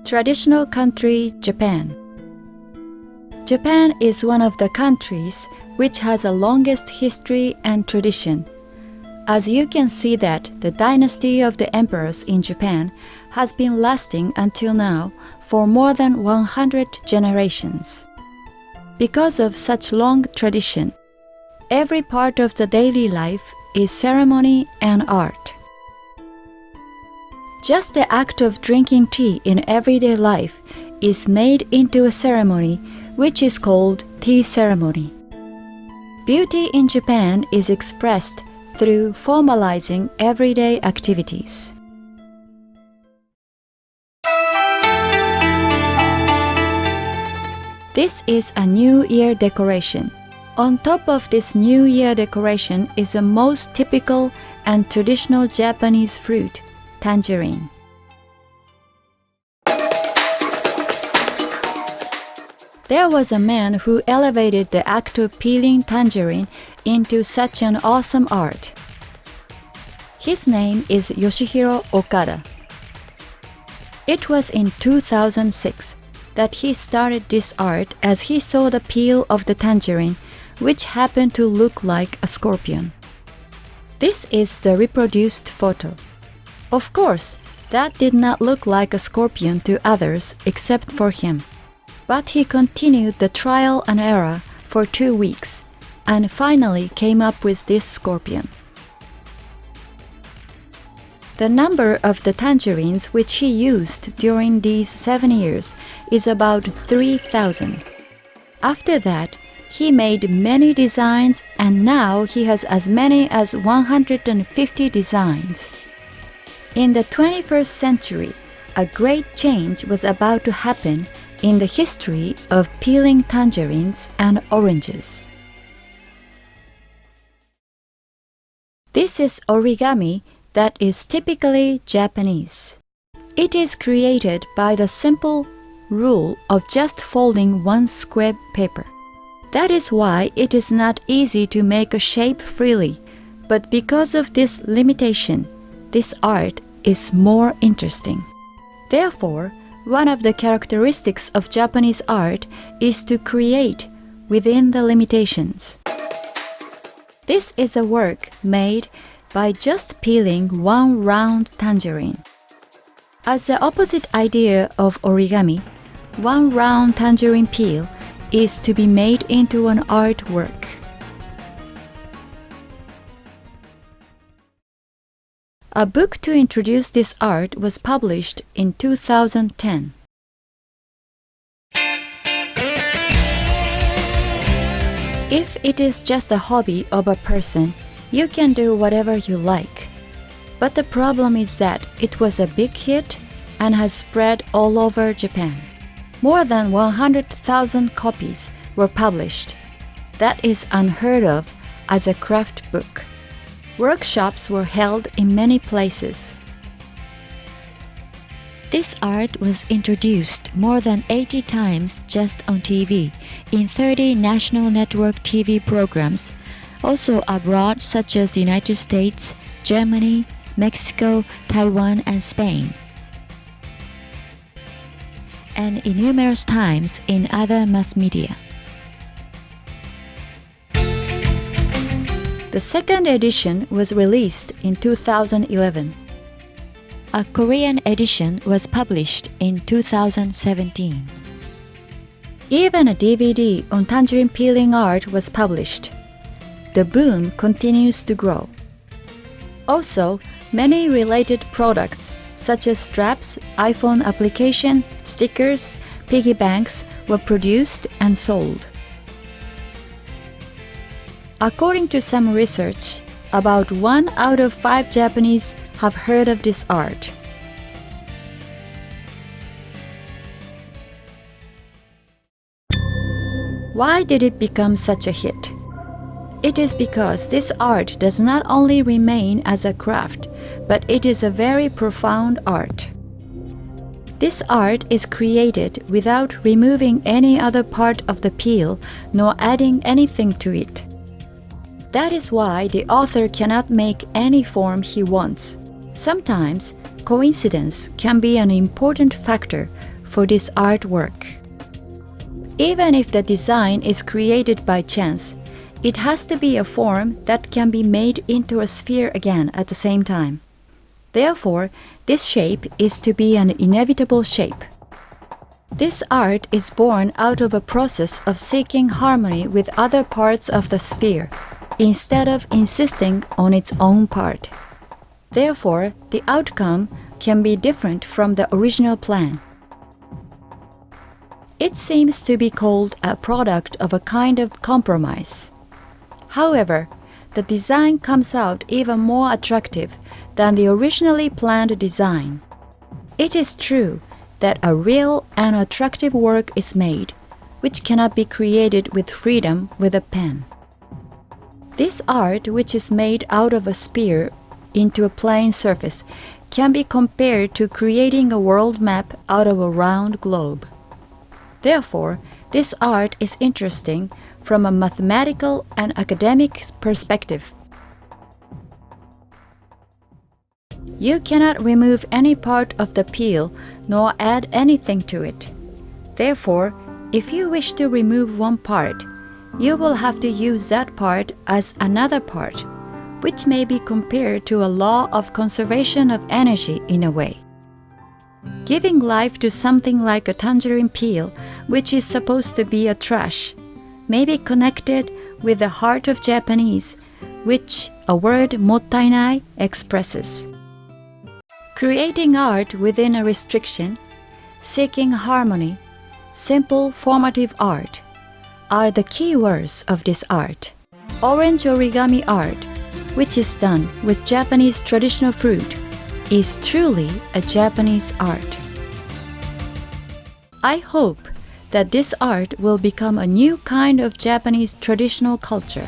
Traditional country Japan. Japan is one of the countries which has the longest history and tradition. As you can see that the dynasty of the emperors in Japan has been lasting until now for more than 100 generations. Because of such long tradition, every part of the daily life is ceremony and art. Just the act of drinking tea in everyday life is made into a ceremony which is called tea ceremony. Beauty in Japan is expressed through formalizing everyday activities. This is a New Year decoration. On top of this New Year decoration is the most typical and traditional Japanese fruit, tangerine. There was a man who elevated the act of peeling tangerine into such an awesome art. His name is Yoshihiro Okada. It was in 2006 that he started this art as he saw the peel of the tangerine, which happened to look like a scorpion. This is the reproduced photo. Of course, that did not look like a scorpion to others except for him. But he continued the trial and error for 2 weeks and finally came up with this scorpion. The number of the tangerines which he used during these 7 years is about 3,000. After that, he made many designs and now he has as many as 150 designs. In the 21st century, a great change was about to happen in the history of peeling tangerines and oranges. This is origami that is typically Japanese. It is created by the simple rule of just folding one square paper. That is why it is not easy to make a shape freely, but because of this limitation, this art is more interesting. Therefore, one of the characteristics of Japanese art is to create within the limitations. This is a work made by just peeling one round tangerine. As the opposite idea of origami, one round tangerine peel is to be made into an artwork. A book to introduce this art was published in 2010. If it is just a hobby of a person, you can do whatever you like. But the problem is that it was a big hit and has spread all over Japan. More than 100,000 copies were published. That is unheard of as a craft book. Workshops were held in many places. This art was introduced more than 80 times just on TV, in 30 national network TV programs, also abroad such as the United States, Germany, Mexico, Taiwan, and Spain, and in numerous times in other mass media. The second edition was released in 2011. A Korean edition was published in 2017. Even a DVD on tangerine peeling art was published. The boom continues to grow. Also, many related products such as straps, iPhone application, stickers, piggy banks were produced and sold. According to some research, about 1 out of 5 Japanese have heard of this art. Why did it become such a hit? It is because this art does not only remain as a craft, but it is a very profound art. This art is created without removing any other part of the peel nor adding anything to it. That is why the author cannot make any form he wants. Sometimes, coincidence can be an important factor for this artwork. Even if the design is created by chance, it has to be a form that can be made into a sphere again at the same time. Therefore, this shape is to be an inevitable shape. This art is born out of a process of seeking harmony with other parts of the sphere, instead of insisting on its own part. Therefore, the outcome can be different from the original plan. It seems to be called a product of a kind of compromise. However, the design comes out even more attractive than the originally planned design. It is true that a real and attractive work is made, which cannot be created with freedom with a pen. This art, which is made out of a sphere into a plane surface, can be compared to creating a world map out of a round globe. Therefore, this art is interesting from a mathematical and academic perspective. You cannot remove any part of the peel nor add anything to it. Therefore, if you wish to remove one part, you will have to use that part as another part, which may be compared to a law of conservation of energy in a way. Giving life to something like a tangerine peel, which is supposed to be a trash, may be connected with the heart of Japanese, which a word mottainai expresses. Creating art within a restriction, seeking harmony, simple formative art are the key words of this art. Orange origami art, which is done with Japanese traditional fruit, is truly a Japanese art. I hope that this art will become a new kind of Japanese traditional culture.